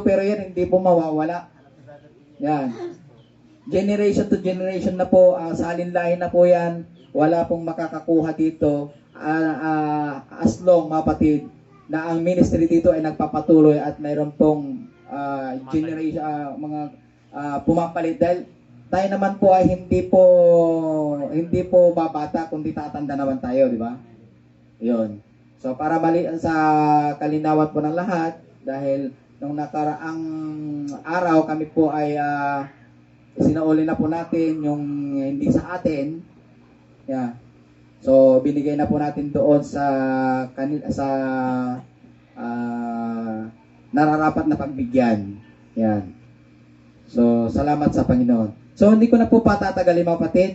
pero yan hindi po mawawala. Yan. Generation to generation na po, salinlahin na po yan. Wala pong makakakuha dito as long, mga kapatid, na ang ministry dito ay nagpapatuloy at mayroon pong generation, pumapalit. Dahil tayo naman po ay hindi po babata, kundi tatanda naman tayo, di ba? Yun. So para sa kalinawan po ng lahat, dahil nung nakaraang araw kami po ay sinauli na po natin yung hindi sa atin. Yeah. So binigay na po natin doon sa nararapat na pagbigyan. Yan. So salamat sa Panginoon. So hindi ko na po patatagalin, mga kapatid.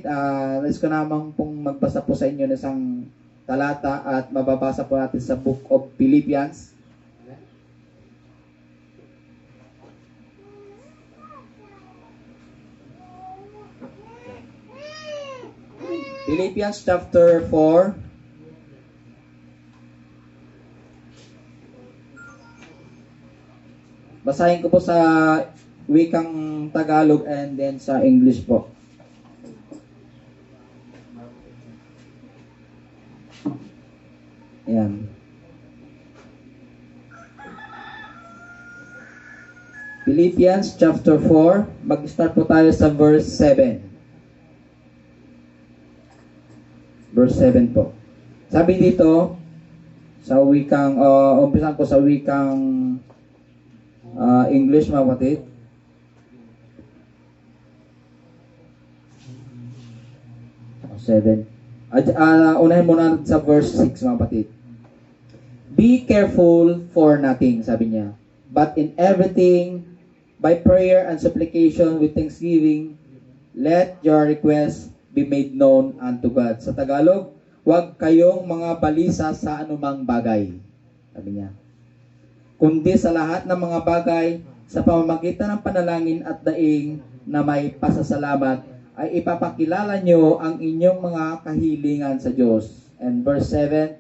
Nais ko naman pong magbasa po sa inyo ng isang talata at mababasa po natin sa Book of Philippians. Philippians chapter 4. Basahin ko po sa wikang Tagalog and then sa English po. Ayan. Philippians chapter 4. Mag-start po tayo sa verse 7. Verse 7 po. Sabi dito, sa wikang, umpisan ko sa wikang English, mga kapatid. Unahin muna sa verse 6, mga kapatid. Be careful for nothing, sabi niya. But in everything, by prayer and supplication with thanksgiving, let your requests be made known unto God. Sa Tagalog, huwag kayong mga balisa sa anumang bagay. Sabi niya. Kundi sa lahat ng mga bagay, sa pamamagitan ng panalangin at daing na may pasasalamat, ay ipapakilala nyo ang inyong mga kahilingan sa Diyos. And verse 7,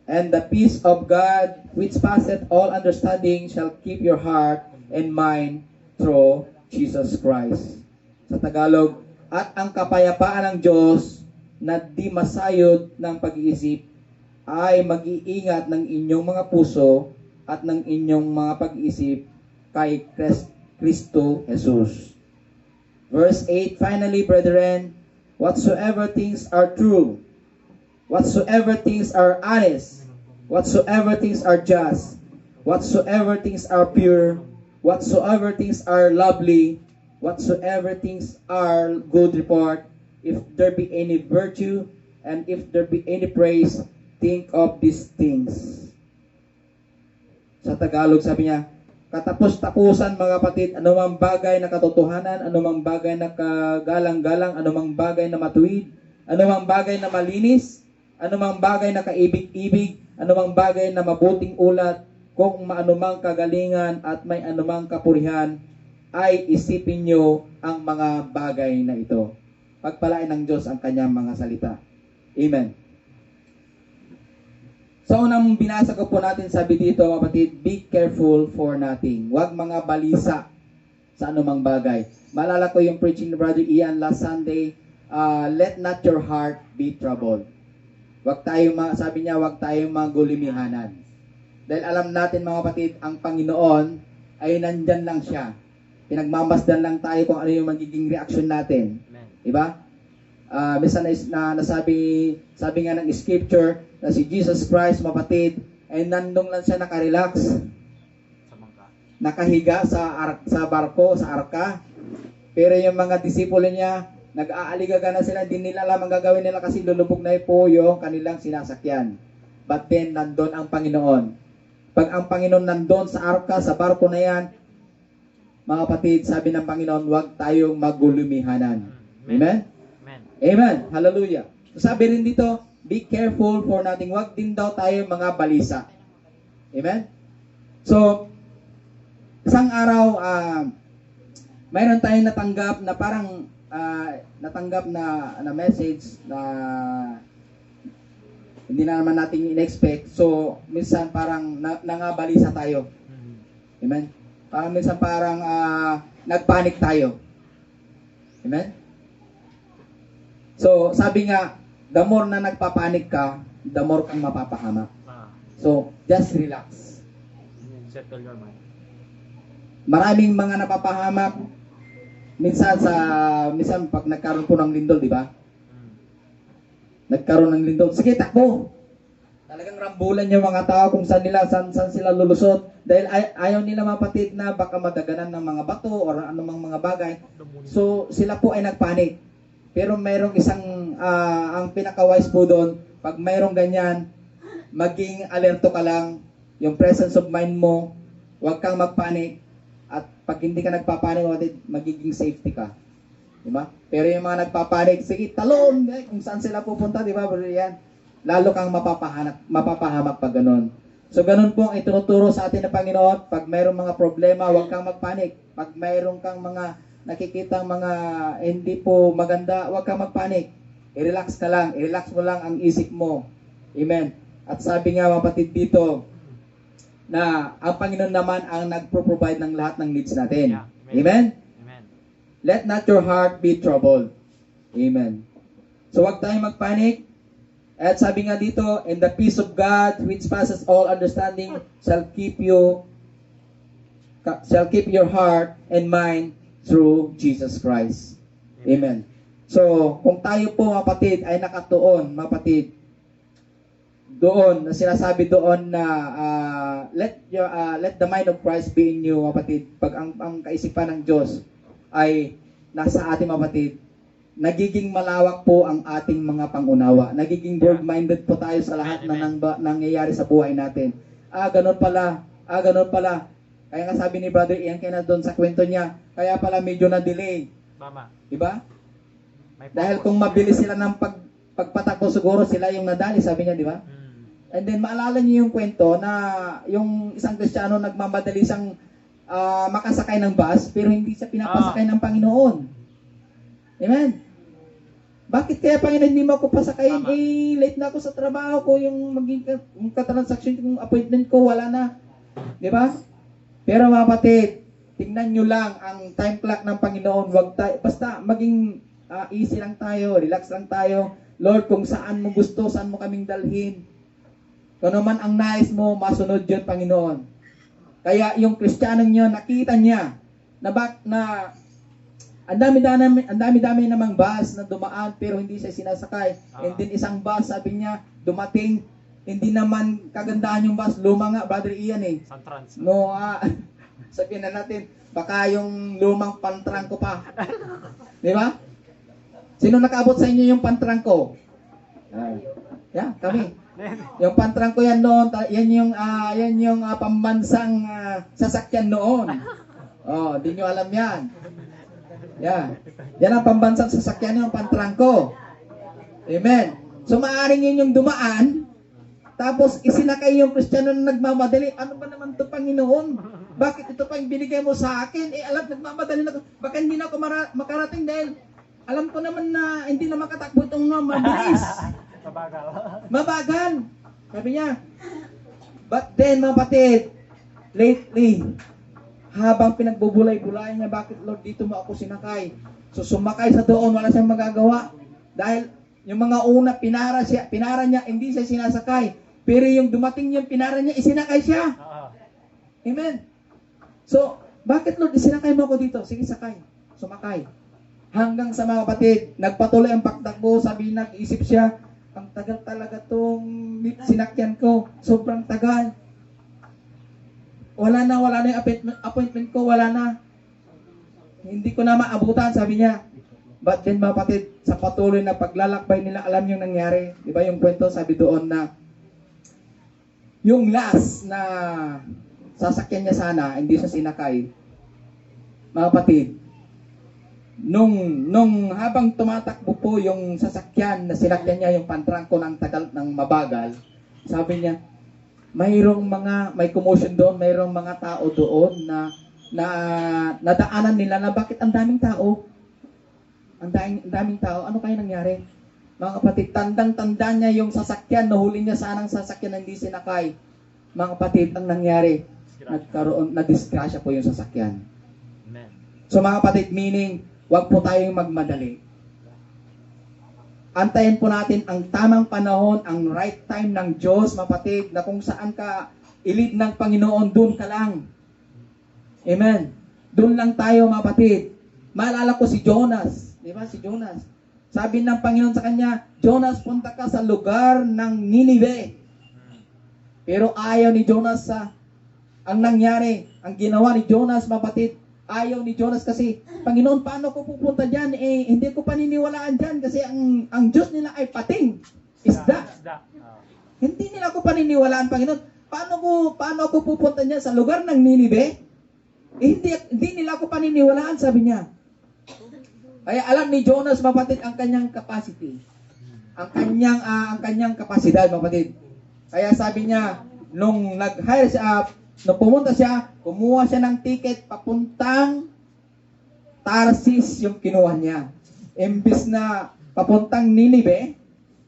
and the peace of God, which passeth all understanding, shall keep your heart and mind through Jesus Christ. Sa Tagalog, at ang kapayapaan ng Diyos na di masayod ng pag-iisip ay mag-iingat ng inyong mga puso at ng inyong mga pag-iisip kay Kristo Jesus. Verse 8, finally, brethren, whatsoever things are true, whatsoever things are honest, whatsoever things are just, whatsoever things are pure, whatsoever things are lovely, whatsoever things are good report, if there be any virtue, and if there be any praise, think of these things. Sa Tagalog, sabi niya, katapos-tapusan, mga kapatid, anumang bagay na katotohanan, anumang bagay na kagalang-galang, anumang bagay na matuwid, anumang bagay na malinis, anumang bagay na kaibig-ibig, anumang bagay na mabuting ulat, kung maanumang kagalingan at may anumang kapurihan, ay isipin nyo ang mga bagay na ito. Pagpalain ng Diyos ang kanyang mga salita. Amen. Sa unang binasa ko po natin, sabi dito, mga kapatid, be careful for nothing. Huwag mga balisa sa anumang bagay. Maalala ko yung preaching ni Brother Ian last Sunday, let not your heart be troubled. Sabi niya, huwag tayong magulimihanan. Dahil alam natin, mga kapatid, ang Panginoon ay nandyan lang siya. Pinagmamasdan lang tayo kung ano yung magiging reaction natin. Diba? Minsan sabi nga ng scripture na si Jesus Christ, mapatid, ay nandong lang siya nakarelax. Nakahiga sa barko, sa arka. Pero yung mga disipulo niya, nag-aaligaga na sila, hindi nila alam ang gagawin nila kasi lulubog na po yung kanilang sinasakyan. But then, nandun ang Panginoon. Pag ang Panginoon nandun sa arka, sa barko na yan, mga kapatid, sabi ng Panginoon, huwag tayong magulumihanan. Amen? Amen. Amen. Hallelujah. So sabi rin dito, be careful for nothing. Huwag din daw tayo mga balisa. Amen? So, isang araw, mayroon tayong natanggap na parang natanggap na message na hindi na naman natin in-expect. So, minsan parang nangabalisa tayo. Amen? Minsan parang nagpanik tayo. Amen? So, sabi nga, the more na nagpapanik ka, the more kang mapapahamak. So, just relax. Settle your mind. Maraming mga napapahamak minsan pag nagkaroon po ng lindol, di ba? Nagkaroon ng lindol, sige, takbo. Talagang rambulan yung mga tao kung saan sila lulusot. Dahil ayaw nila mapatid na baka madaganan ng mga bato or anumang mga bagay. So, sila po ay nagpanik. Pero mayroong ang pinaka-wise po doon, pag mayroong ganyan, maging alerto ka lang, yung presence of mind mo, huwag kang magpanik. At pag hindi ka nagpapanik, magiging safety ka. Diba? Pero yung mga nagpapanik, sige, talon, kung saan sila pupunta, di ba? Yan. Lalo kang mapapahamak pag ganun. So, ganun po ang itinuturo sa atin ng Panginoon. Pag mayroong mga problema, huwag kang magpanik. Pag mayroong kang mga nakikitang mga hindi po maganda, huwag kang magpanik. I-relax ka lang. I-relax mo lang ang isip mo. Amen. At sabi nga mga kapatid dito, na ang Panginoon naman ang nagpro-provide ng lahat ng needs natin. Yeah. Amen? Amen. Let not your heart be troubled. Amen. So, huwag tayong magpanik. At sabi nga dito, and the peace of God, which passes all understanding, shall keep your heart and mind through Jesus Christ. Amen. So, kung tayo po, mga kapatid, ay nakatuon, mga kapatid, doon, na sinasabi doon na let the mind of Christ be in you, mga kapatid. Pag ang kaisipan ng Diyos ay nasa ating mga kapatid, nagiging malawak po ang ating mga pangunawa. Nagiging broad-minded po tayo sa lahat na nangyayari sa buhay natin. Ganun pala. Ganun pala. Kaya nga sabi ni Brother Ian kaya na doon sa kwento niya, kaya pala medyo na-delay. Tama. Diba? Dahil kung mabilis sila ng pagpatakbo, siguro sila yung nadali, sabi niya, di ba? And then, maalala niyo yung kwento na yung isang Kristiyano nagmamadali siyang makasakay ng bus, pero hindi siya pinapasakay ng Panginoon. Amen? Bakit kaya, Panginoon, hindi mo ako pasakayin? Late na ako sa trabaho ko, yung maging katransaction, yung appointment ko, wala na. Di ba? Pero mga kapatid, tingnan nyo lang ang time clock ng Panginoon. Basta maging easy lang tayo, relax lang tayo. Lord, kung saan mo gusto, saan mo kaming dalhin. Kung naman ang nais mo, masunod yun, Panginoon. Kaya yung Kristiyanong yun, nakita niya na ang dami-dami namang bus na dumaan pero hindi siya sinasakay. And then isang bus, sabi niya, dumating, hindi naman kagandahan yung bus, luma nga, Brother Ian eh. No, sabihin na natin, baka yung lumang pantrangko pa. Di ba? Sino nakaabot sa inyo yung pantrangko? Kami. Yung pantrangko yan noon, yan yung pambansang sasakyan noon. Di nyo alam yan. Yan ang pambansang sasakyan yung pantrangko. Amen. So maaaring yun yung dumaan, tapos isinakay yung Kristiyano na nagmamadali. Ano ba naman ito, Panginoon? Bakit ito pa yung binigay mo sa akin? Alam, nagmamadali na ako. Baka hindi na ako makarating dahil alam ko naman na hindi na makatakbo itong mabilis. Mabagal. Sabi niya. But then, mga kapatid, lately, habang pinagbubulay-bulay niya, bakit Lord dito mo ako sinakay? So sumakay sa doon, wala siyang magagawa. Dahil yung mga una, pinara niya, hindi siya sinasakay. Pero yung dumating yung pinara niya, isinakay siya. Amen. So, bakit Lord, isinakay mo ako dito? Sige, sakay. Sumakay. Hanggang sa mga kapatid, nagpatuloy ang pagtakbo, sabi na, isip siya, ang tagal talaga tong sinakyan ko. Sobrang tagal. Wala na yung appointment ko, wala na. Hindi ko na maabutan, sabi niya. But then mga kapatid, sa patuloy na paglalakbay nila, alam yung nangyari. Di ba yung kwento, sabi doon na, yung last na sasakyan niya sana, hindi siya sinakay. Mga kapatid, nung habang tumatakbo po yung sasakyan na sinakyan niya yung pantrangko ng tagal ng mabagal, sabi niya, may commotion doon, mayroong mga tao doon na nadaanan nila na bakit ang daming tao? Ang daming tao, ano kaya nangyari? Mga kapatid, tandang-tanda niya yung sasakyan, nahuli niya sanang sasakyan na hindi sinakay. Mga kapatid, ang nangyari, na-disgrasya po yung sasakyan. Amen. So mga kapatid, meaning, wag po tayong magmadali. Antayin po natin ang tamang panahon, ang right time ng Diyos, mga kapatid, na kung saan ka ilid ng Panginoon, doon ka lang. Amen. Doon lang tayo, mga kapatid. Maalala ko si Jonas. Di ba? Si Jonas. Sabi ng Panginoon sa kanya, Jonas, punta ka sa lugar ng Ninive. Pero ayaw ni Jonas ang nangyari, ang ginawa ni Jonas, mga kapatid, ayaw ni Jonas kasi, Panginoon, paano ko pupunta dyan? Hindi ko paniniwalaan dyan kasi ang Diyos nila ay pating. Isda. Hindi nila ako paniniwalaan, Panginoon. Paano ako pupunta dyan sa lugar ng Ninive? Hindi nila ako paniniwalaan, sabi niya. Kaya alam ni Jonas, mapatid, ang kanyang capacity. Ang kanyang kapasidad, mapatid. Kaya sabi niya, nung nag-hire siya, nung pumunta siya, kumuha siya ng ticket papuntang Tarsis yung kinuha niya. Imbis na papuntang Ninive,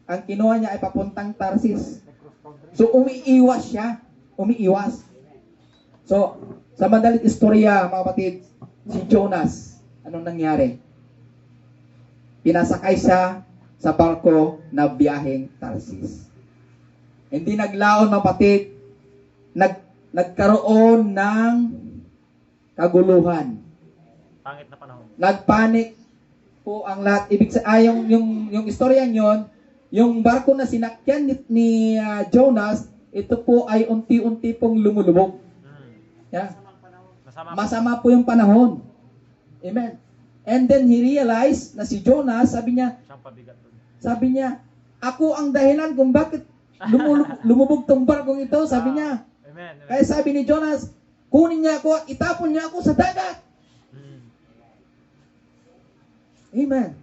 ang kinuha niya ay papuntang Tarsis. So umiiwas siya. Umiiwas. So, sa madalit istorya, mga kapatid, si Jonas, anong nangyari? Pinasakay siya sa barko na biyaheng Tarsis. Hindi naglaon, mga kapatid, nagkaroon ng kaguluhan. Pangit na panahon. Nagpanik po ang lahat. Ibig sabihin, yung istorya yon, yung barko na sinakyan ni Jonas, ito po ay unti-unti pong lumulubog. Yeah. Masama po yung panahon. Amen. And then he realized na si Jonas, sabi niya, ako ang dahilan kung bakit lumubog tong barkong ito, sabi niya. Amen. Kaya sabi ni Jonas, kunin niya ako, itapon niya ako sa dagat. Amen.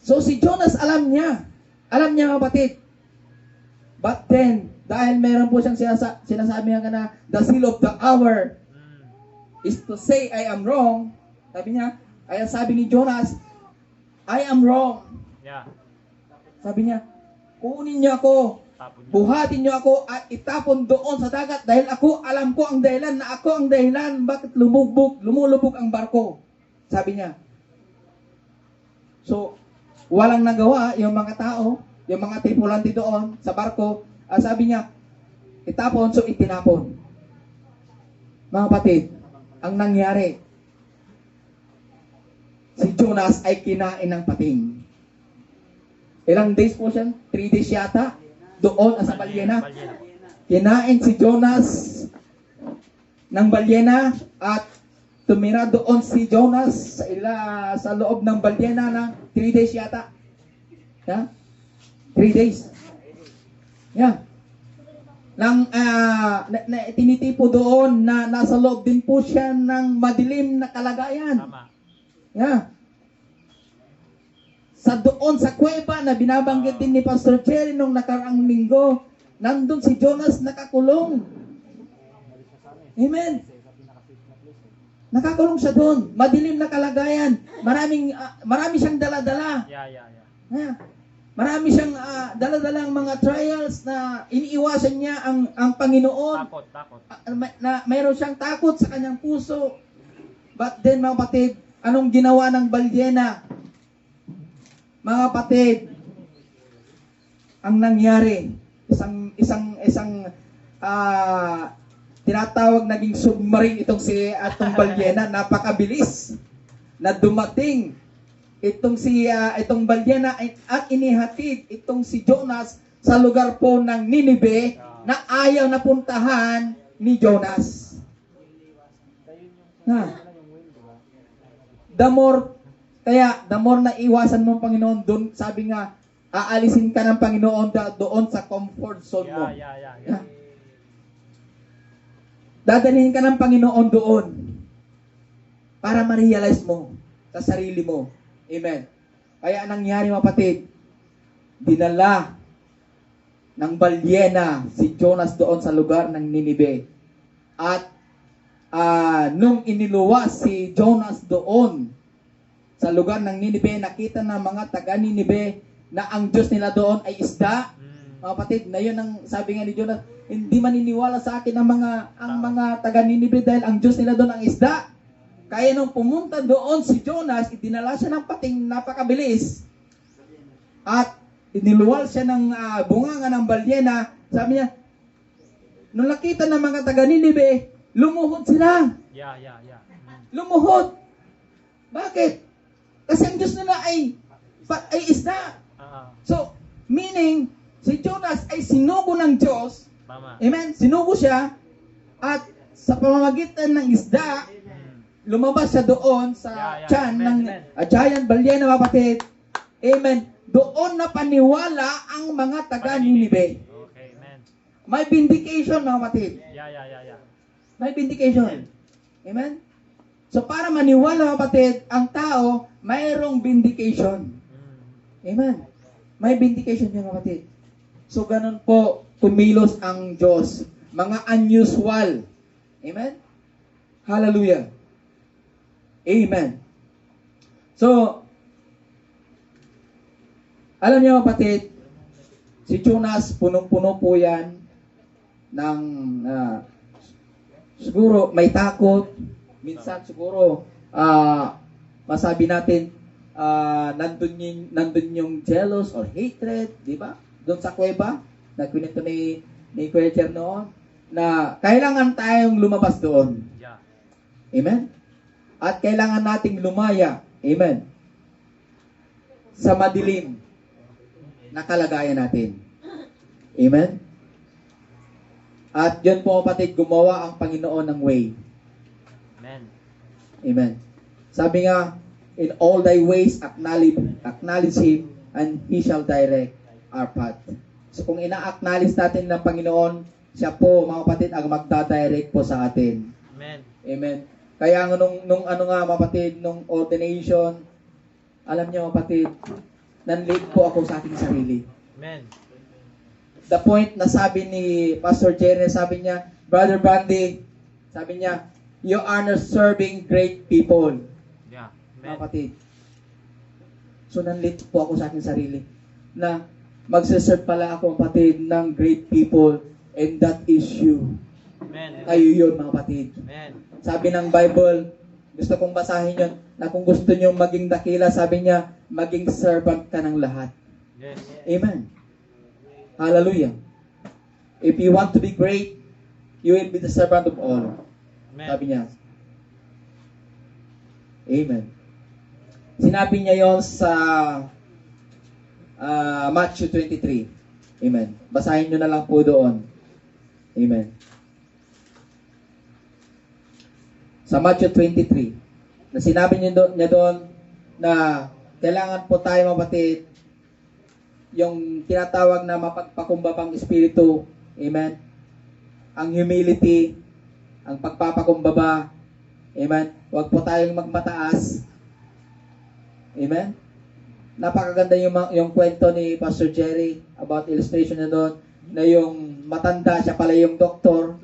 So si Jonas alam niya mga kapatid. But then, dahil meron po siyang sinasabi nga na, the seal of the hour is to say I am wrong. Sabi niya, kaya sabi ni Jonas, I am wrong. Yeah. Sabi niya, kunin niyo ako, buhatin niyo ako at itapon doon sa dagat dahil alam ko ang dahilan na ako ang dahilan bakit lumulubog ang barko. Sabi niya. So, walang nagawa yung mga tao, yung mga tripulante doon sa barko. Sabi niya, itapon, so itinapon. Mga kapatid, ang nangyari, si Jonas ay kinain ng pating. Ilang days po siya? 3 days yata. Doon sa balyena. Kinain si Jonas ng balyena at tumira doon si Jonas sa loob ng balyena na 3 days yata. Yeah? 3 days. Yeah. Tinitipo doon na nasa loob din po siya ng madilim na kalagayan. Tama. Yeah. Doon sa kuweba na binabanggit din ni Pastor Jerry nung nakaraang linggo, nandun si Jonas nakakulong. Amen. Nakakulong siya doon. Madilim na kalagayan. Marami siyang dala-dala. Yeah. Marami siyang dala-dalang mga trials na iniiwasan niya ang Panginoon. Takot. Mayroon siyang takot sa kanyang puso. But then, mga kapatid, anong ginawa ng balyena? Mga kapatid, ang nangyari, isang tinatawag naging submarine itong balyena, napakabilis na dumating itong balyena at inihatid itong si Jonas sa lugar po ng Ninive na ayaw na puntahan ni Jonas. The more na iwasan mo ang Panginoon doon, sabi nga, aalisin ka ng Panginoon doon sa comfort zone mo. Yeah. Dadalhin ka ng Panginoon doon para ma-realize mo sa sarili mo. Amen. Kaya anong nangyari, mga kapatid? Dinala ng balyena si Jonas doon sa lugar ng Ninive. At nung iniluwas si Jonas doon sa lugar ng Ninive, nakita ng mga taga Ninive na ang Diyos nila doon ay isda. Mga kapatid, na yun ang sabi nga ni Jonas, hindi maniniwala sa akin ang mga taga Ninive dahil ang Diyos nila doon ang isda. Kaya nung pumunta doon si Jonas, idinala siya ng pating napakabilis. At iniluwal siya ng bunganga ng balyena. Sabi niya, nung nakita ng mga taga Ninive, lumuhod sila. Yeah. Lumuhod. Bakit? Kasi ang Diyos nila ay isda. So, meaning, si Jonas ay sinugo ng Diyos. Tama. Amen? Sinugo siya. At sa pamamagitan ng isda, lumabas siya doon sa tiyan ng giant balyena, mga kapatid. Amen. Doon na paniwala ang mga taga Ninive. Okay, amen. May vindication, mga kapatid. Yeah. May vindication. Amen? So, para maniwala, mga kapatid, ang tao, mayroong vindication. Amen? May vindication yan, mga kapatid. So, ganun po, kumilos ang Diyos. Mga unusual. Amen? Hallelujah. Amen. So, alam niyo, mga kapatid, si Jonas, punong-puno po yan ng siguro may takot. Minsan siguro masabi natin nandun yung jealous or hatred, di ba? Doon sa kuweba, nagkwento ni Kuya Cher noon, na kailangan tayong lumabas doon. Yeah. Amen? At kailangan nating lumaya. Amen? Sa madilim na kalagayan natin. Amen? At yun po, kapatid, gumawa ang Panginoon ng way. Amen. Amen. Sabi nga, in all thy ways acknowledge Him, and He shall direct our path. So kung ina-acknowledge natin ng Panginoon, siya po, mga kapatid, ang magdadirect po sa atin. Amen. Amen. Kaya nung ano nga, mga kapatid, nung ordination, alam niyo, mga kapatid, nanlate po ako sa aking sarili. Amen. The point na sabi ni Pastor Jerry, sabi niya, Brother Brandy, sabi niya, you are not serving great people. Yeah. Mga Amen. kapatid. So, nanlate po ako sa aking sarili na magsiserve pala ako, kapatid, ng great people, and that is you. Amen. Kayo yun, mga kapatid. Amen. Sabi ng Bible, gusto kong basahin yun, na kung gusto nyo maging dakila, sabi niya, maging servant ka ng lahat. Yes. Amen. Hallelujah. If you want to be great, you will be the servant of all. Amen. Sabi niya. Amen. Sinabi niya yon sa Matthew 23. Amen. Basahin nyo na lang po doon. Amen. Sa Matthew 23, na sinabi niya doon na kailangan po tayo, mapatid, yung tinatawag na mapagpakumbabang espiritu. Amen. Ang humility, ang pagpapakumbaba. Amen. Huwag po tayong magmataas. Amen. Napakaganda yung kwento ni Pastor Jerry about illustration na doon, na yung matanda, siya pala yung doktor.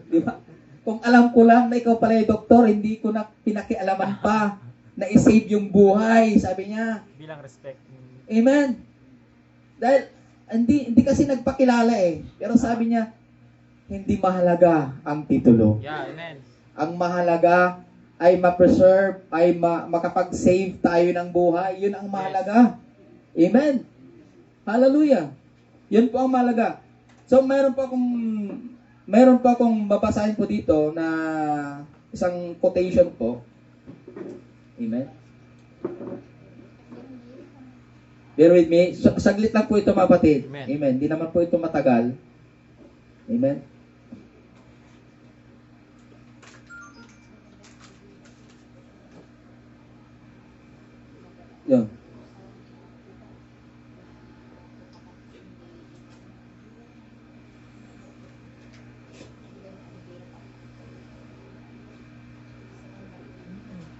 Di ba? Kung alam ko lang na ikaw pala yung doktor, hindi ko na pinakialaman pa na i-save yung buhay, sabi niya. Bilang respect. Amen. Dahil hindi kasi nagpakilala eh. Pero sabi niya, hindi mahalaga ang titulo. Yeah, amen. Ang mahalaga ay ma-preserve, ay makapag-save tayo ng buhay. Yun ang mahalaga. Amen. Hallelujah. Yun po ang mahalaga. So, meron pa akong babasahin po dito na isang quotation po. Amen. Bear with me. Saglit lang po ito, mga kapatid. Amen. Amen. Hindi naman po ito matagal. Amen. Yun.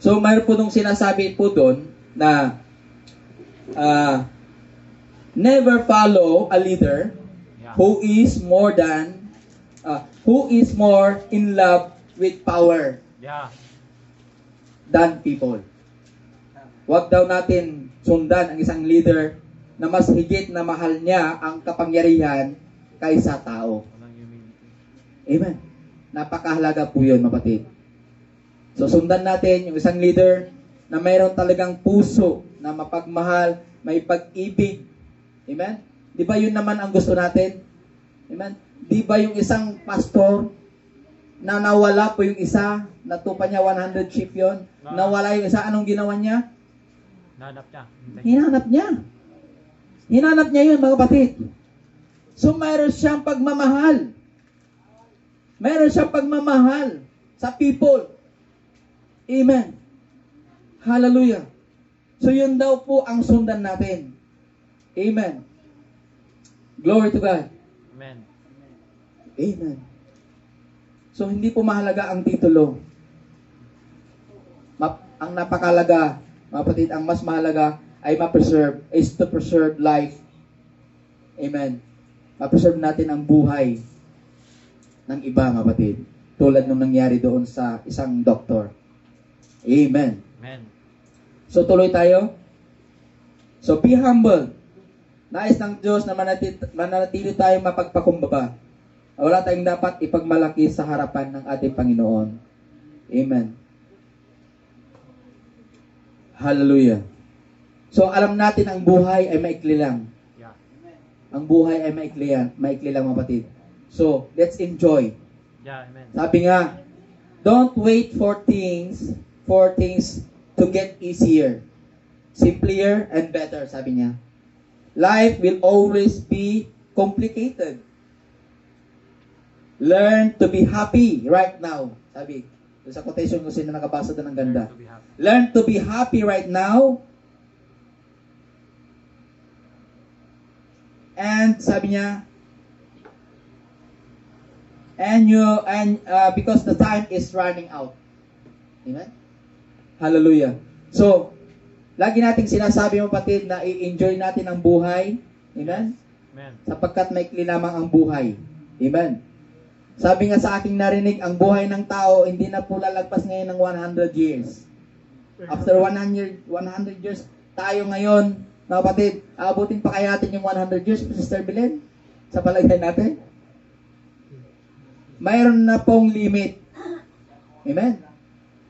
So, mayroon po nung sinasabi po doon na never follow a leader Yeah. who is more in love with power Yeah. than people. Huwag daw natin sundan ang isang leader na mas higit na mahal niya ang kapangyarihan kaysa tao. Walang humility. Amen. Napakahalaga po yun, mapatid. So, sundan natin yung isang leader na mayroon talagang puso na mapagmahal, may pag-ibig. Amen? Di ba yun naman ang gusto natin? Amen? Di ba yung isang pastor na nawala po yung isa, natupa niya 100 sheep yun, nawala yung isa, anong ginawa niya? Nahanap niya. Hinanap niya. Hinanap niya yun, mga kapatid. So, mayroon siyang pagmamahal. Mayroon siyang pagmamahal sa people. Amen. Hallelujah. So, yun daw po ang sundan natin. Amen. Glory to God. Amen. Amen. So, hindi po mahalaga ang titulo. Ang napakalaga, mga kapatid, ang mas mahalaga ay ma-preserve, is to preserve life. Amen. Ma-preserve natin ang buhay ng iba, mga kapatid. Tulad nung nangyari doon sa isang doktor. Amen. Amen. So, tuloy tayo. So, be humble. Nais ng Diyos na manatili tayo mapagpakumbaba. Wala tayong dapat ipagmalaki sa harapan ng ating Panginoon. Amen. Hallelujah. So, alam natin ang buhay ay maikli lang. Yeah. Ang buhay ay maikli lang, mga kapatid. So, let's enjoy. Yeah, amen. Sabi nga, don't wait for things to get easier, simpler, and better, sabi niya. Life will always be complicated. Learn to be happy right now. Sabi, sa quotation ko sino nakabasa doon ng ganda. To be happy. Learn to be happy right now. And sabi niya, because the time is running out. Amen? Hallelujah. So, lagi nating sinasabi, mga kapatid, na i-enjoy natin ang buhay. Amen? Amen. Sapagkat maikli lamang ang buhay. Amen? Sabi nga sa aking narinig, ang buhay ng tao hindi na po lalagpas ngayon ng 100 years. After 100 years, tayo ngayon, mga kapatid, aabutin pa kaya natin yung 100 years, Sister Belen? Sa palagay natin? Mayroon na pong limit. Amen?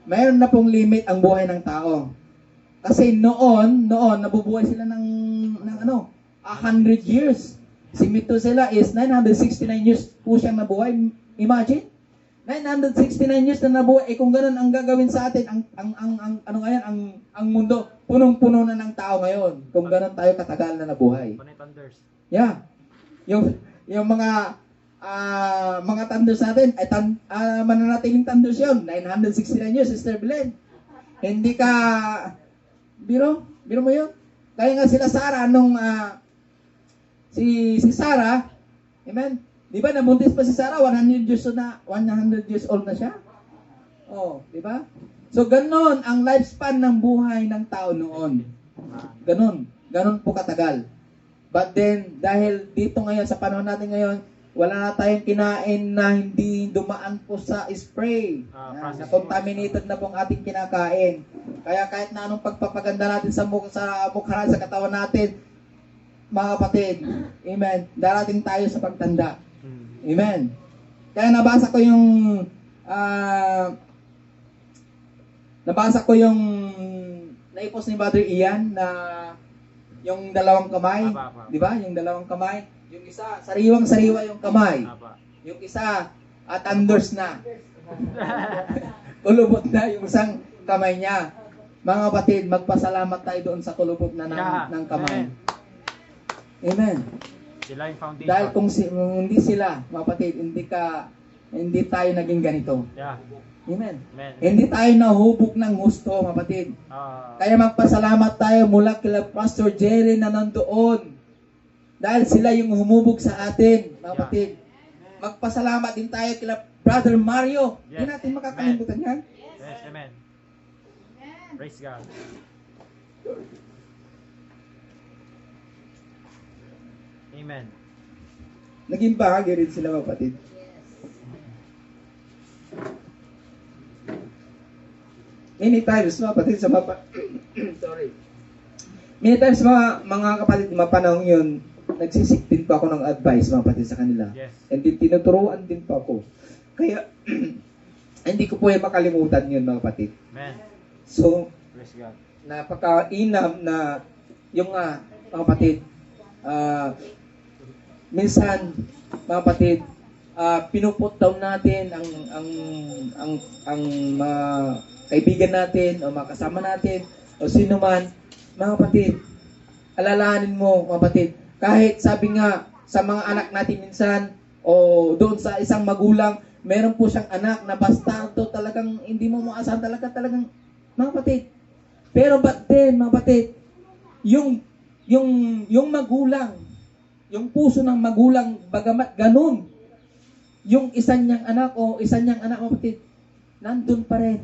Mayroon na pong limit ang buhay ng tao. Kasi noon, nabubuhay sila ng 100 years. Si Methuselah is 969 years po siyang nabuhay. Imagine? 969 years na nabuhay. Kung ganun ang gagawin sa atin, ang mundo, punong-puno na ng tao ngayon. Kung ganun tayo katagal na nabuhay. Panay thunders. Yeah. Yung mga thunders natin, ay mananatiling thunders yun. 969 years, Sister Belen. Hindi ka, biro mo yun. Kaya nga sila Sarah, si Sarah, amen, di ba, nabuntis pa si Sarah, 100 years old na siya. Oh, di ba? So, ganon ang lifespan ng buhay ng tao noon. Ganon po katagal. But then, dahil dito ngayon, sa panahon natin ngayon, wala na tayong kinain na hindi dumaan po sa spray. Na-contaminated na po ang ating kinakain. Kaya kahit na anong pagpapaganda natin sa mukha, sa katawan natin, mga kapatid, amen, darating tayo sa pagtanda. Amen. Kaya nabasa ko yung naipos ni Brother Ian na yung dalawang kamay, di ba? Yung dalawang kamay. Yung isa, sariwang-sariwa yung kamay. Yung isa, thunders na. Kulubot na yung isang kamay niya. Mga kapatid, magpasalamat tayo doon sa kulubot na ng kamay. Amen. Sila yung foundation. Dahil kung hindi sila, mga kapatid, hindi tayo naging ganito. Yeah. Amen. Amen. Hindi tayo nahubog ng husto, mga kapatid. Kaya magpasalamat tayo mula kila Pastor Jerry na nandoon. Dahil sila yung humubog sa atin, mga kapatid. Magpasalamat din tayo kila Brother Mario. Hindi natin makakalimutan yan. Yes, amen. Praise God. Amen. Naging bahagi rin sila, mga kapatid. Many times, mga kapatid, sorry. Many times mga kapatid, mga panahon yun, nagsisik din po ako ng advice mga kapatid sa kanila. Yes. And din tinuturuan din po ako. Kaya, hindi ko po yung makalimutan yun mga kapatid. Amen. So, Praise God. napakainam na yung mga kapatid, minsan, mga kapatid, pinuput down natin ang mga kaibigan natin o mga kasama natin o sino man, mga kapatid, alalahanin mo, mga kapatid, kahit sabi nga sa mga anak natin minsan o doon sa isang magulang, meron po siyang anak na bastardo, talagang hindi mo maasahan talagang, mga kapatid. Pero but then, mga kapatid, yung magulang, yung puso ng magulang, bagamat ganun, yung isa niyang anak o isa niyang anak, mga kapatid, nandun pa rin.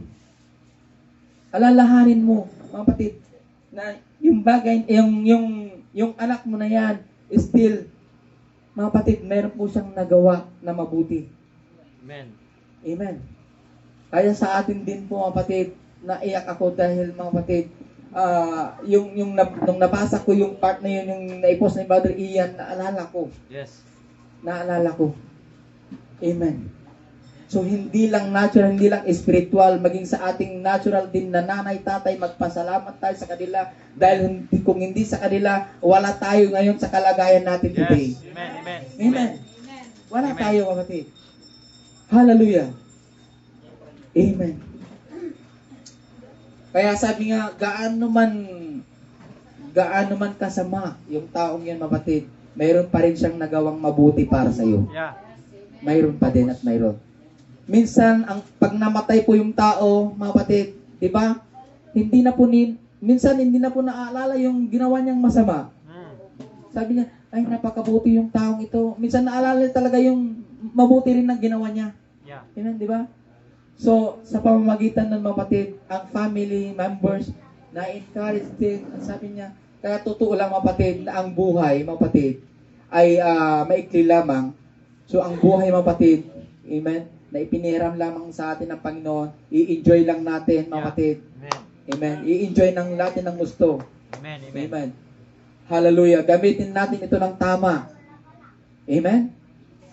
Alalahanin mo, mga kapatid, na yung bagay, yung anak mo na yan, still, mga kapatid, meron po siyang nagawa na mabuti. Amen. Amen. Kaya sa atin din po, mga kapatid, naiyak ako dahil, mga kapatid, nung nabasa ko yung part na yun, yung naipost ni Brother Ian, naalala ko. Yes. Naalala ko. Amen. So, hindi lang natural, hindi lang spiritual, maging sa ating natural din na nanay, tatay, magpasalamat tayo sa kanila dahil kung hindi sa kanila, wala tayo ngayon sa kalagayan natin today. Yes. Amen. Amen. Amen. Wala Amen. tayo, kapatid. Hallelujah. Amen. Kaya sabi nga, gaano man kasama yung taong yan, kapatid, mayroon pa rin siyang nagawang mabuti para sa iyo. Yeah. Mayroon pa din at mayroon. Minsan, pag namatay po yung tao, mga kapatid, di ba? Minsan hindi na po naaalala yung ginawa niyang masama. Sabi niya, ay napakabuti yung taong ito. Minsan naalala talaga yung mabuti rin na ginawa niya. Yeah. Amen, di ba? So, sa pamamagitan ng mga kapatid, ang family members na-encourage din. Ang sabi niya, kaya totoo lang mga kapatid na ang buhay, mga kapatid, ay maikli lamang. So, ang buhay mga kapatid, amen, na ipiniram lamang sa atin ng Panginoon, i-enjoy lang natin mga kapatid. Amen. Amen. I-enjoy ng natin ng gusto. Amen. Amen. Amen. Hallelujah. Gamitin natin ito ng tama. Amen.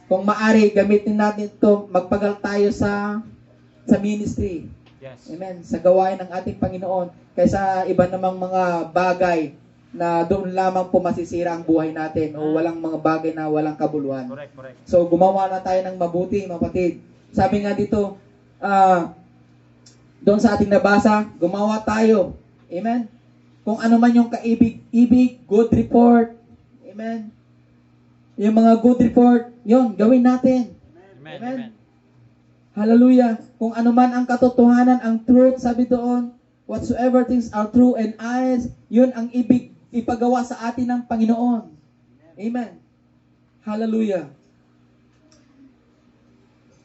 Kung maari, gamitin natin ito, magpagal tayo sa ministry. Yes. Amen. Sa gawain ng ating Panginoon. Kaysa iba namang mga bagay na doon lamang po masisira ang buhay natin o walang mga bagay na walang kabuluhan. Correct. Correct. So, gumawa na tayo ng mabuti, mga kapatid. Sabi nga dito, doon sa ating nabasa, gumawa tayo. Amen? Kung ano man yung kaibig, good report. Amen? Yung mga good report, yun, gawin natin. Amen. Amen. Amen. Hallelujah. Kung ano man ang katotohanan, ang truth, sabi doon, whatsoever things are true and honest, yun ang ibig ipagawa sa atin ng Panginoon. Amen. Hallelujah.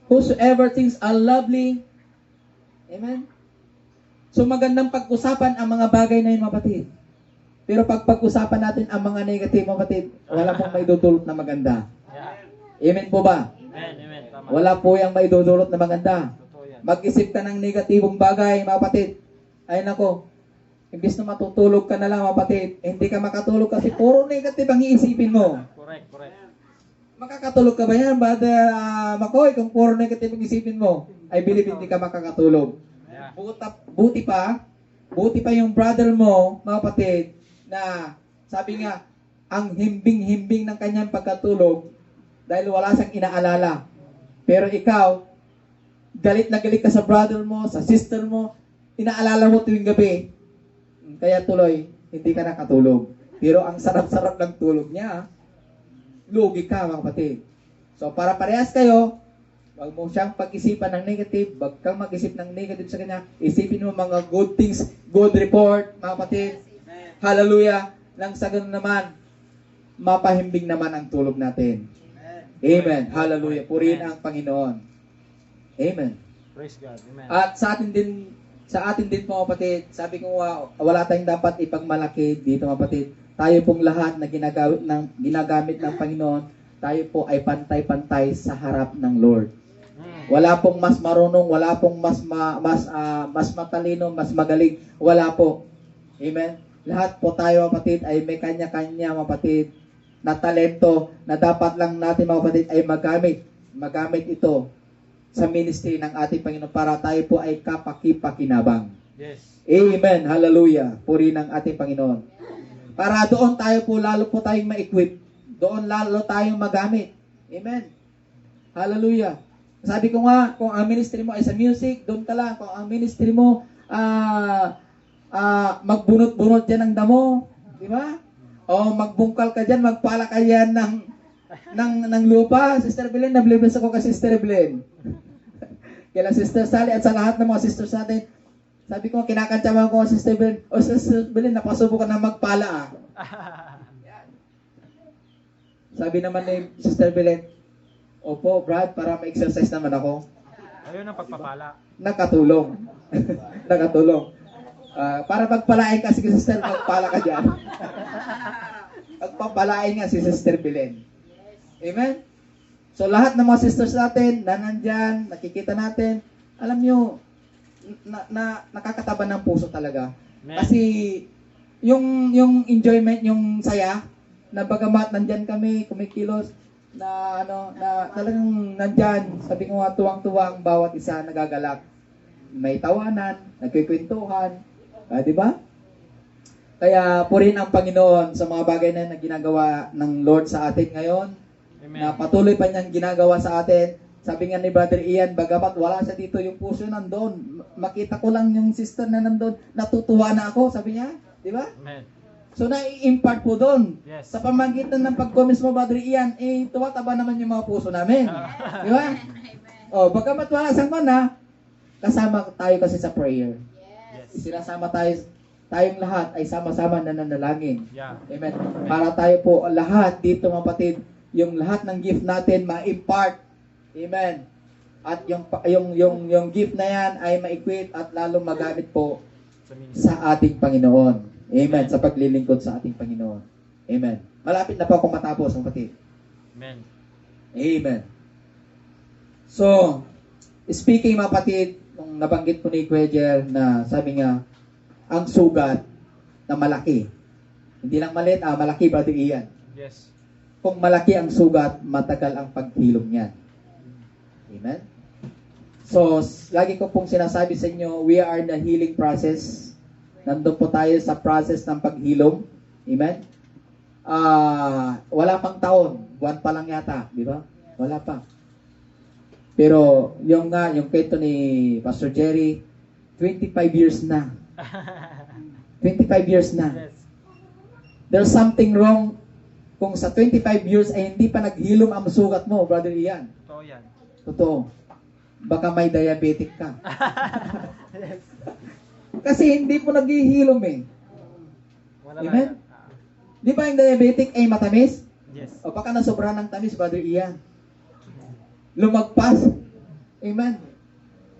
Whosoever things are lovely. Amen. So magandang pag-usapan ang mga bagay na yun, mga kapatid. Pero pag pag-usapan natin ang mga negative, mga kapatid, wala pong maidudulot na maganda. Yeah. Amen po ba? Amen. Amen. Tama. Wala po yung maidudulot na maganda. Totoo yan. Mag-isip ka ng negatibong bagay, mga kapatid. Ay nako, imbis na matutulog ka na lang, mga kapatid, hindi ka makatulog kasi puro negative ang iisipin mo. Correct. Correct. Makakatulog ka ba yan, Brother Makoy, kung puro negative ang isipin mo? I believe hindi ka makakatulog. Yeah. Buti pa yung brother mo, mga kapatid, na sabi nga, ang himbing-himbing ng kanyang pagkatulog dahil wala siyang inaalala. Pero ikaw, galit na galit ka sa brother mo, sa sister mo, inaalala mo tuwing gabi. Kaya tuloy, hindi ka nakatulog. Pero ang sarap-sarap ng tulog niya, lugi ka, mga kapatid. So, para parehas kayo, wag mo siyang pag-isipan ng negative, wag kang mag-isip ng negative sa kanya, isipin mo mga good things, good report, mga kapatid. Hallelujah. Nang sa ganun naman, mapahimbing naman ang tulog natin. Amen. Hallelujah. Purihin ang Panginoon. Amen. Praise God. Amen. At sa atin din po, mga kapatid, sabi ko wala tayong dapat ipagmalaki dito, mga kapatid. Tayo pong lahat na ginagamit ng Panginoon, tayo po ay pantay-pantay sa harap ng Lord. Wala pong mas marunong, wala pong mas matalino, mas magaling. Wala po. Amen? Lahat po tayo, kapatid, ay may kanya-kanya, kapatid, na talento na dapat lang natin, mga kapatid, ay magamit ito sa ministry ng ating Panginoon para tayo po ay kapaki-pakinabang. Yes. Amen. Hallelujah. Puri ng ating Panginoon. Para doon tayo po, lalo po tayong ma-equip. Doon lalo tayong magamit. Amen. Hallelujah. Sabi ko nga, kung ang ministry mo ay sa music, doon ka lang. Kung ang ministry mo, magbunot-bunot dyan ng damo. Di ba? O magbungkal ka dyan, magpala ka dyan ng lupa. Sister Belen, nablibes ako kay Sister Belen. Kaya Sister Sally at sa lahat ng mga sisters natin, sabi ko, kinakantsaman ko Sister Belen, o Sister Belen, napasubo ka na magpala Sabi naman ni Sister Belen, opo, Brad, para ma-exercise naman ako. Ayun ang pagpapala. Nakatulong. Nakatulong. Para magpalain ka, sige Sister, magpala ka dyan. Magpapalain nga si Sister Belen. Amen? So lahat ng mga sisters natin na nandyan, nakikita natin, alam nyo, nakakataba ng puso talaga. Amen. Kasi yung enjoyment, yung saya, na bagamat nandyan kami, kumikilos, na talagang nandyan, sabi ko nga, tuwang-tuwang bawat isa nagagalak. May tawanan, nagkikwentuhan, di ba? Kaya purihin ang Panginoon sa mga bagay na ginagawa ng Lord sa atin ngayon. Amen. Na patuloy pa niyang ginagawa sa atin. Sabi nga ni Brother Ian, bagamat wala siya dito, yung puso nandun. Makita ko lang yung sister na nandun, natutuwa na ako, sabi niya. Di ba? Amen. So, nai-impart po doon. Yes. Sa pamagitan ng pag-comments mo, Brother Ian, tuwataba naman yung mga puso namin. Di ba? O, bagamat wala siyang man, kasama tayo kasi sa prayer. Yes. Sinasama tayong lahat ay sama-sama na nanalangin. Yeah. Amen. Para tayo po lahat dito, mga kapatid, yung lahat ng gift natin ma-impart. Amen. At yung gift na yan ay ma-equip at lalong magamit po Sa ministry. sa ating Panginoon. Amen. Sa paglilingkod sa ating Panginoon. Amen. Malapit na po akong matapos, mga kapatid. Amen. Amen. So, speaking, mga kapatid, nung nabanggit po ni Kuya Jer na sabi nga, ang sugat na malaki. Hindi lang maliit, malaki, Brother Ian. Yes. Kung malaki ang sugat, matagal ang paghilom niyan. Amen? So, lagi ko pong sinasabi sa inyo, we are in the healing process. Nandun po tayo sa process ng paghilom. Amen? Wala pang taon. Buwan pa lang yata. Di ba? Wala pa. Pero, yung kwento ni Pastor Jerry, 25 years na. 25 years na. Yes. There's something wrong kung sa 25 years ay hindi pa naghilom ang sugat mo, Brother Ian. Totoo yan. Totoo. Baka may diabetic ka. Yes. Kasi hindi po naghihilom eh. Wala Amen? lang yan. Di ba yung diabetic ay matamis? Yes. O baka nasobra ng tamis, Brother Ian. Lumagpas. Amen.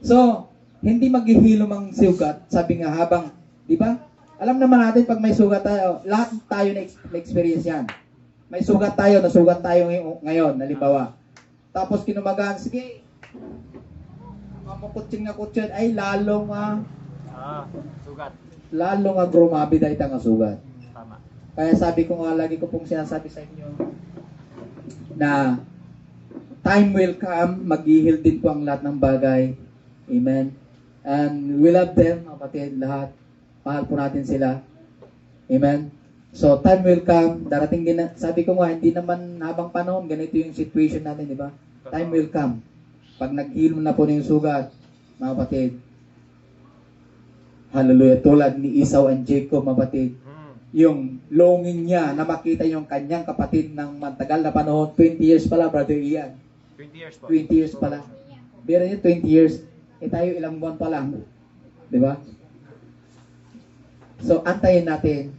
So, hindi maghihilom ang sugat. Sabi nga habang, di ba? Alam naman natin pag may sugat tayo, lahat tayo na-experience yan. May sugat tayo, nasugat tayo ngayon, halimbawa. Tapos kinumagaan, sige, mamukutsing na kutsyon, ay lalong Sugat. grumabi dahil nga sugat. Tama. Kaya sabi ko nga, lagi ko pong sinasabi sa inyo, na time will come, mag-heal din po ang lahat ng bagay. Amen. And we love them, mga kapatid, lahat. Mahal po natin sila. Amen. So, time will come. Darating din, sabi ko nga, hindi naman habang panahon, ganito yung situation natin, di ba? Time will come. Pag nag-heal na po na yung sugat, mga kapatid, hallelujah, tulad ni Esau and Jacob, mga kapatid, yung longing niya na makita yung kanyang kapatid ng matagal na panahon, 20 years pala, Brother Ian. 20 years po. 20 years pala. Bira niyo, 20 years. Tayo ilang buwan pa lang. Di ba? So, antayin natin.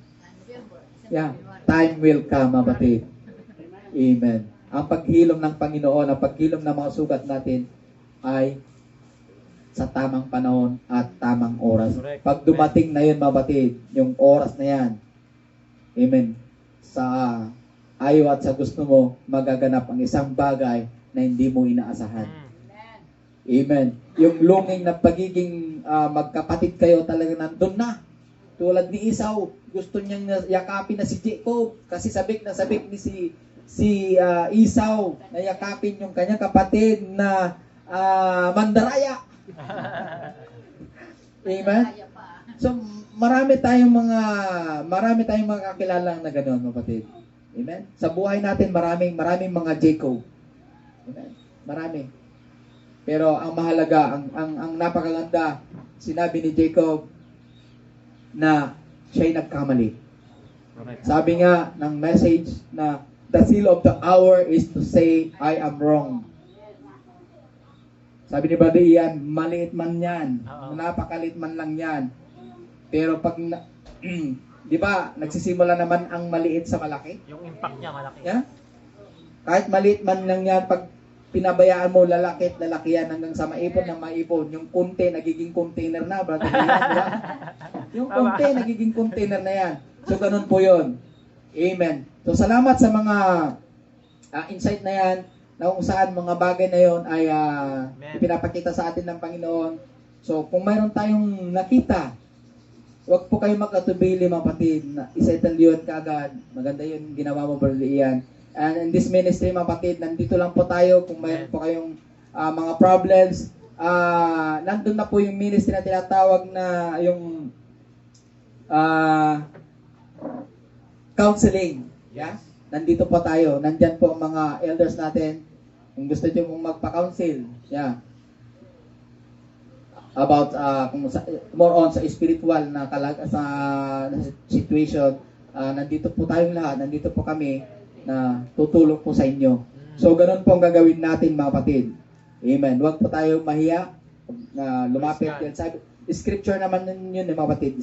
Yeah. Time will come, mga kapatid. Amen. Ang paghilom ng Panginoon, ang paghilom ng mga sugat natin ay sa tamang panahon at tamang oras. Correct. Pag dumating na yun, mga kapatid, yung oras na yan, amen, sa ayaw at sa gusto mo, magaganap ang isang bagay na hindi mo inaasahan. Amen. Yung longing na pagiging magkapatid kayo talaga nandun na. Tulad ni Esau, gusto niyang yakapin na si Jacob kasi sabik na sabik ni Esau na yakapin yung kanyang kapatid na mandaraya. Amen. So marami tayong mga kakilala na ganoon, kapatid. Amen. Sa buhay natin maraming mga Jacob. Amen. Marami. Pero ang mahalaga, ang napakaganda, sinabi ni Jacob na siya'y nagkamali. Correct. Sabi nga ng message na the seal of the hour is to say, I am wrong. Sabi ni Brother Ian, maliit man yan. Oo. Napakaliit man lang yan. Pero pag, di ba, nagsisimula naman ang maliit sa malaki? Yung impact niya malaki. Yeah? Kahit maliit man lang yan, pag pinabayaan mo, lalaki at lalaki yan hanggang sa maipon ng maipon. Yung kunti, nagiging container na, Brother Ian, di ba? Yung kunti, nagiging container na yan. So, ganun po yun. Amen. So, salamat sa mga insight na yan, na kung saan mga bagay na yon ay ipinapakita sa atin ng Panginoon. So, kung mayroon tayong nakita, huwag po kayo mag-atubili, mga kapatid, na isettle yun kaagad. Maganda yun ginawa mo, Brother Ian. And in this ministry, mga kapatid, nandito lang po tayo. Kung mayroon po kayong mga problems, nandun na po yung ministry na tinatawag na yung counseling. Yeah? Nandito po tayo. Nandyan po ang mga elders natin. Kung gusto nyo mong magpa-counsel, yeah. About more on sa spiritual na sa situation, nandito po tayong lahat. Nandito po kami na tutulong po sa inyo. So, ganun po ang gagawin natin, mga kapatid. Amen. Huwag po tayo mahiya na lumapit yan. Sabi, scripture naman yun, mga kapatid.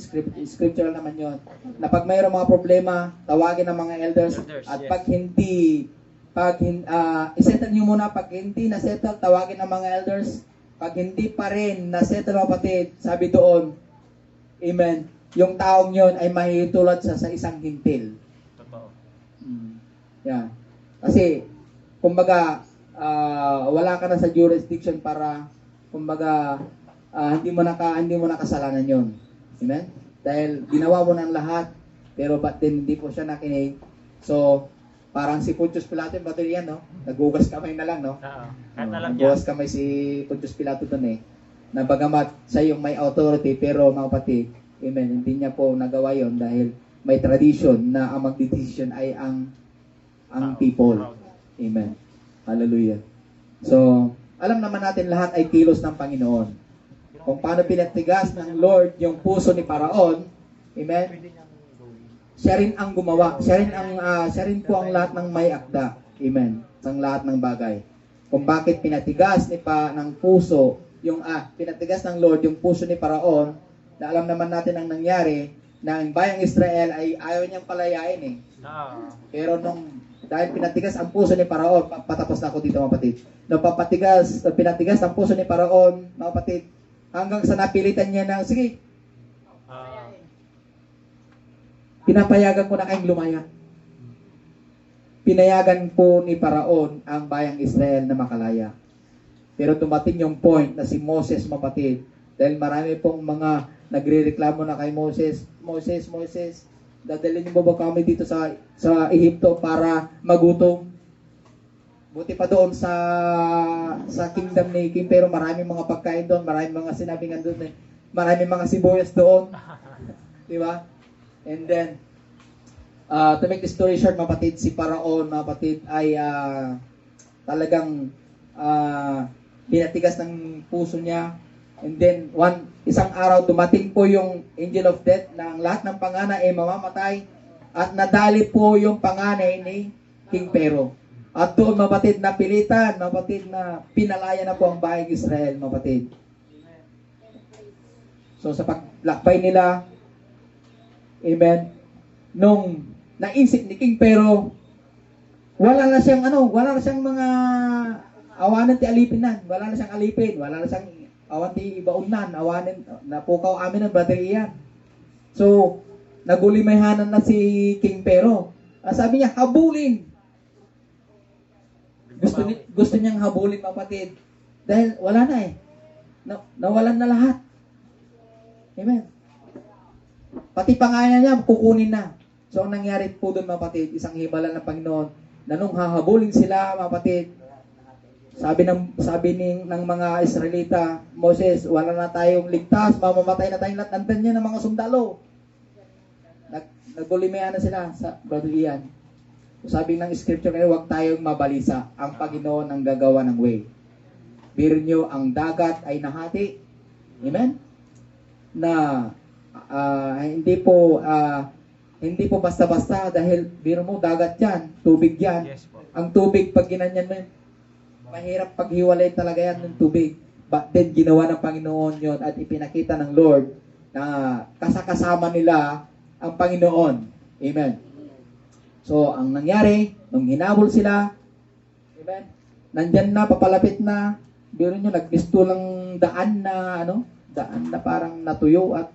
Scripture naman yun. Na pag mayroong mga problema, tawagin ng mga elders. At pag isettle nyo muna. Pag hindi na-settle, tawagin ng mga elders. Pag hindi pa rin na-settle, mga kapatid, sabi doon, amen, yung taong yun ay mahihitulad sa isang hintil. Totoo. Yeah. Kasi, kumbaga, wala ka na sa jurisdiction para, kumbaga, hindi mo na kasalanan yon. Amen? Dahil ginawa mo ng lahat, pero ba't din hindi po siya nakinig? So, parang si Pontius Pilato, ba't yan, no? Nagugas kamay na lang, no? Oo. Kahit alam niya. Nagugas kamay si Pontius Pilato doon eh. Na bagamat siya yung may authority, pero mga kapatid, amen, hindi niya po nagawa yon dahil may tradition na ang magdidesisyon ay ang people. Amen. Hallelujah. So, alam naman natin lahat ay kilos ng Panginoon. Kung paano pinatigas ng Lord yung puso ni Paraon, amen, siya rin ang gumawa. Siya rin po ang lahat ng may akda. Amen. Ang lahat ng bagay. Kung bakit pinatigas ng puso, pinatigas ng Lord yung puso ni Paraon, na alam naman natin ang nangyari, na ang bayang Israel ay ayaw niyang palayain eh. Pero dahil pinatigas ang puso ni Paraon, patapos na ako dito, mga kapatid. Pinatigas ang puso ni Paraon, mga kapatid, hanggang sa napilitan niya na, sige, pinapayagan ko na kayong lumaya. Pinayagan po ni Paraon ang bayang Israel na makalaya. Pero dumating yung point na si Moses, mga kapatid, dahil marami pong mga nagre-reklamo na kay Moses, dadalhin niyo ba kami dito sa Ehipto para magutom? Buti pa doon sa kingdom ni King, pero maraming mga pagkain doon, maraming mga sinabingan doon, maraming mga sibuyas doon. Di ba? And then, to make the story short, mga kapatid, si Paraon, mga kapatid, ay talagang pinatigas ng puso niya. And then, isang araw, dumating po yung angel of death na ang lahat ng panganay ay mamamatay at nadali po yung panganay ni King Pero. At doon, mga kapatid, napilitan, mga kapatid, na pinalaya na po ang bayang Israel, mga kapatid. So, sa paglakbay nila, amen, nung naisip ni King Pero, wala na siyang mga awanan ti alipinan, wala na siyang alipin, wala na siyang awan ti ibaunan, awanin, napukaw amin ng Brother Ian. So, nagulimayhanan na si King Pero. Sabi niya, habulin. Gusto niyang habulin, mga kapatid. Dahil wala na eh. Nawalan na lahat. Amen. Pati pangalan niya, kukunin na. So, ang nangyari po doon, mga kapatid, isang himala ng Panginoon, na nung hahabulin sila, mga kapatid, sabi ng mga Israelita, Moses, wala na tayong ligtas, mamamatay na tayong lahat. Nandan niya ng mga sundalo. Nagbulimean na sila sa Brother Ian. So, sabi ng scripture ngayon, huwag tayong mabalisa. Ang Panginoon ang gagawa ng way. Biro nyo, ang dagat ay nahati. Amen? Na hindi po basta-basta dahil biro mo dagat yan, tubig yan. Yes po. Ang tubig pag ginanyan mo, mahirap paghiwalay talaga yan ng tubig. But then ginawa ng Panginoon yon at ipinakita ng Lord na kasakasama nila ang Panginoon. Amen. So, ang nangyari, nung hinabol sila, amen, nandyan na, papalapit na, biro nyo, nagpisto lang daan na parang natuyo at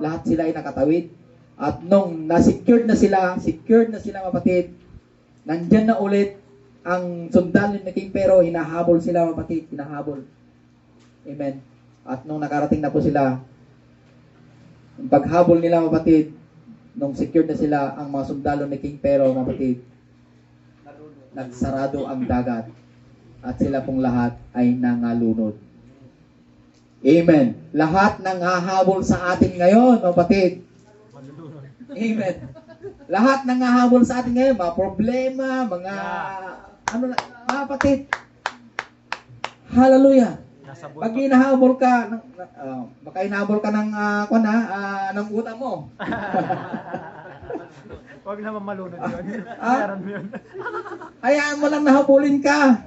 lahat sila ay nakatawid. At nung secured na sila kapatid, nandyan na ulit ang sundalo ni King Pero, hinahabol sila kapatid, hinahabol. Amen. At nung nakarating na po sila, ang paghabol nila kapatid, nung secured na sila ang mga sundalo ni King Pero kapatid, nagsarado ang dagat at sila pong lahat ay nangalunod. Amen. Lahat ng hahabol sa atin ngayon, kapatid. Amen. Lahat ng hahabol sa atin ngayon, mga problema, mga mga kapatid. Hallelujah. Pag hinahabol ka, baka hinahabol ka ng utang mo. Huwag naman malunod yun. Meron mo yun. Hayaan mo lang nahabulin ka.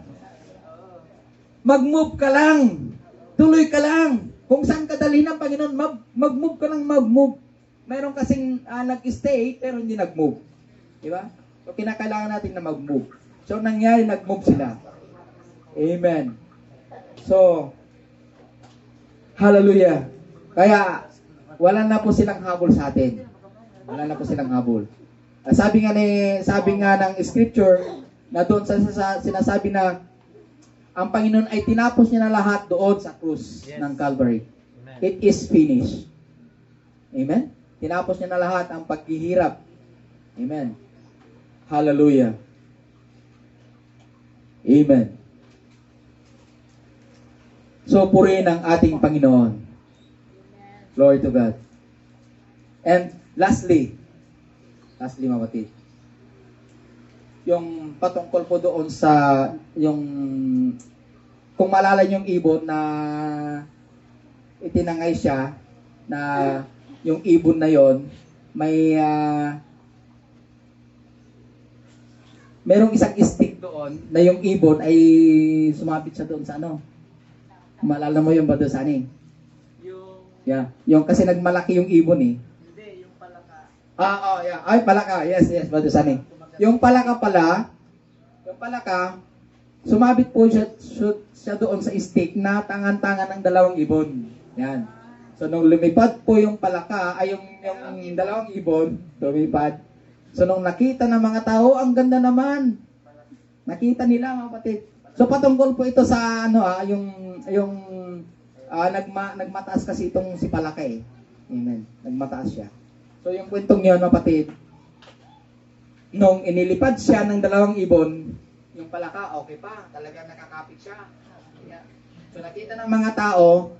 Mag-move ka lang. Tuloy ka lang. Kung saan ka dalhin ng Panginoon, mag-move ka lang, mag-move. Mayroon kasing nag-stay, pero hindi nag-move. Diba? So, kinakailangan natin na mag-move. So, nangyari, nag-move sila. Amen. So, hallelujah. Kaya, wala na po silang habol sa atin. Wala na po silang habol. Sabi nga ng scripture, na doon sinasabi na, ang Panginoon ay tinapos niya na lahat doon sa krus ng Calvary. Amen. It is finished. Amen? Tinapos niya na lahat ang paghihirap. Amen. Hallelujah. Amen. So, purihin ang ating Panginoon. Glory to God. And lastly, mapatid, yung patungkol po doon sa kung maalala yung ibon na itinangay siya, na yung ibon na yon merong isang stick doon na yung ibon ay sumabit siya doon sa maalala mo yung ba doon sa yung kasi nagmalaki yung ibon eh. Hindi, yung palaka. Yeah. Ay, palaka. Yes, ba doon sa yung palaka pala, sumabit po siya doon sa stick na tangan-tangan ng dalawang ibon. Yan. So, nung lumipad po yung palaka, ay yung dalawang ibon, lumipad. So, nung nakita ng mga tao, ang ganda naman. Nakita nila, mga kapatid. So, patungkol po ito sa, nagmataas kasi itong si palaka eh. Amen. Nagmataas siya. So, yung kwentong yun, mga kapatid, nung inilipad siya ng dalawang ibon, yung palaka, okay pa. Talagang nakakapit siya. Yeah. So, nakita ng mga tao,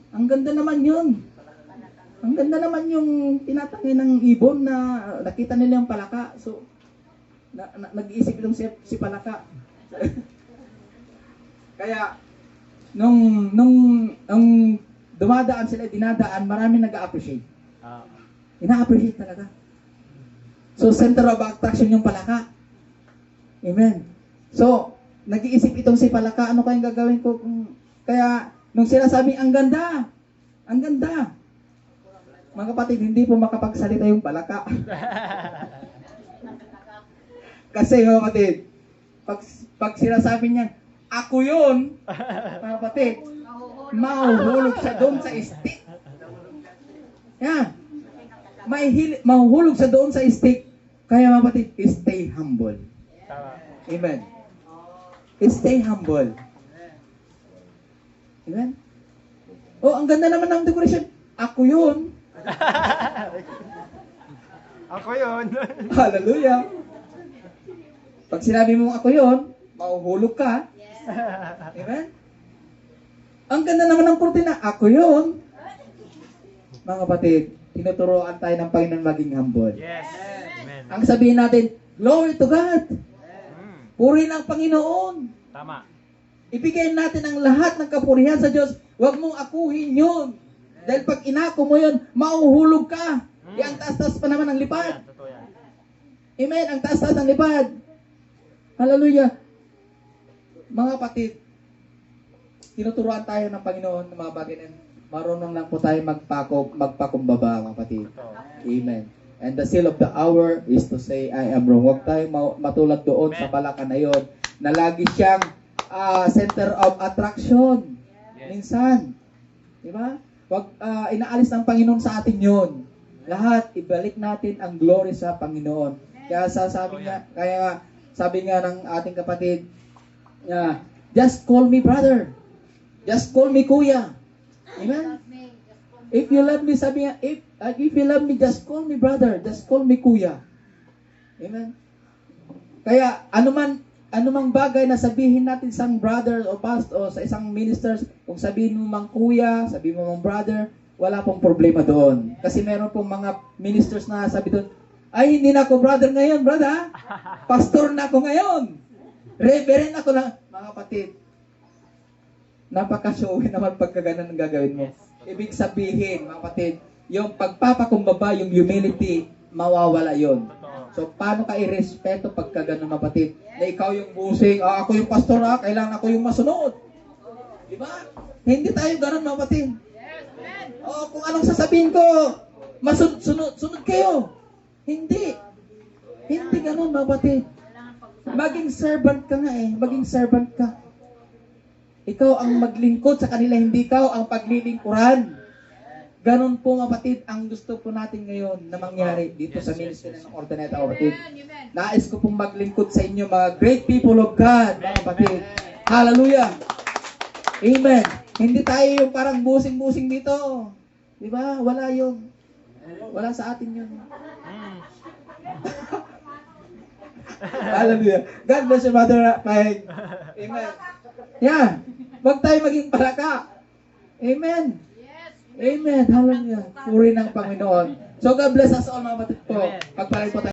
ang ganda naman yun. Ang ganda naman yung tinatangay ng ibon na nakita nila yung palaka. So, nag-iisip itong si palaka. Kaya, nung dumadaan sila, dinadaan, marami nag-a-appreciate. Ina-appreciate talaga. So, center of attraction yung palaka. Amen. So, nag-iisip itong si palaka, ano kayang gagawin ko? Kaya, nung sinasabi, ang ganda. Mga kapatid, hindi po makapagsalita yung palaka. Kasi, mga kapatid, pag sinasabi niya, ako yun, mga kapatid, mahuhulog siya doon sa stick. Yeah. Mahuhulog siya doon sa stick. Kaya, mga kapatid, stay humble. Amen. Stay humble. Amen? Oh, ang ganda naman ng decoration. Ako yun. Ako yun. Hallelujah. Pag sinabi mo ako yon, mahuhulog ka. Amen? Ang ganda naman ng kurtina, ako yon. Mga kapatid, tinuturoan tayo ng Panginoon maging humble. Yes. Amen. Ang sabihin natin, glory to God. Mm. Puri ng Panginoon. Tama. Ibigay natin ang lahat ng kapurihan sa Diyos. Huwag mong akuhin yun. Dahil pag inako mo yun, mauhulog ka. Ang taas-taas pa naman ng lipad. Yan, totoo yan. Amen. Ang taas-taas ng lipad. Hallelujah. Mga kapatid, tinuturuan tayo ng Panginoon ng mga bagay na marunong lang po tayo magpakumbaba, mga kapatid. Totoo. Amen. And the seal of the hour is to say, I am wrong. Huwag tayo matulad doon sa balaka na yon na lagi siyang center of attraction. Yes. Minsan. Diba? Huwag inaalis ng Panginoon sa atin yon. Lahat, ibalik natin ang glory sa Panginoon. Kaya sabi nga ng ating kapatid, just call me brother. Just call me kuya. Amen? If you love me, sabi nga, if you love me, just call me brother. Just call me kuya. Amen? Kaya, anumang bagay na sabihin natin sa isang brother o pastor o sa isang ministers, kung sabihin mo mang kuya, sabihin mo mang brother, wala pong problema doon. Kasi meron pong mga ministers na sabi doon, ay, hindi na ako brother ngayon, brother. Pastor na ako ngayon. Reverend ako na. Mga kapatid, napaka-showy naman pagka ganun ang gagawin mo. Ibig sabihin, mga kapatid, yung pagpapakumbaba, yung humility, mawawala yon. So, paano ka irespeto pagka ganun, mga kapatid? Na ikaw yung busing, ako yung pastor, kailangan ako yung masunod. Di ba? Hindi tayo ganun, mga kapatid. Kung anong sasabihin ko, sunod kayo. Hindi. Hindi ganun, mga kapatid. Maging servant ka nga Maging servant ka. Ikaw ang maglingkod sa kanila, hindi ikaw ang paglilingkuran. Ganon po, mga kapatid, ang gusto po natin ngayon na mangyari dito sa ministry ng Ordinate, mga kapatid. Nais ko pong maglingkod sa inyo, mga great people of God, mga kapatid. Hallelujah. Amen. Hindi tayo yung parang busing-busing dito. Di ba? Wala yun. Wala sa atin yun. Hallelujah. God bless you, Mother Mike. Amen. Yeah. Huwag tayo maging palaka. Amen. Amen. Hallelujah. Puri ng Panginoon. So God bless us all, mga kapatid po. Pagpalay po tayo.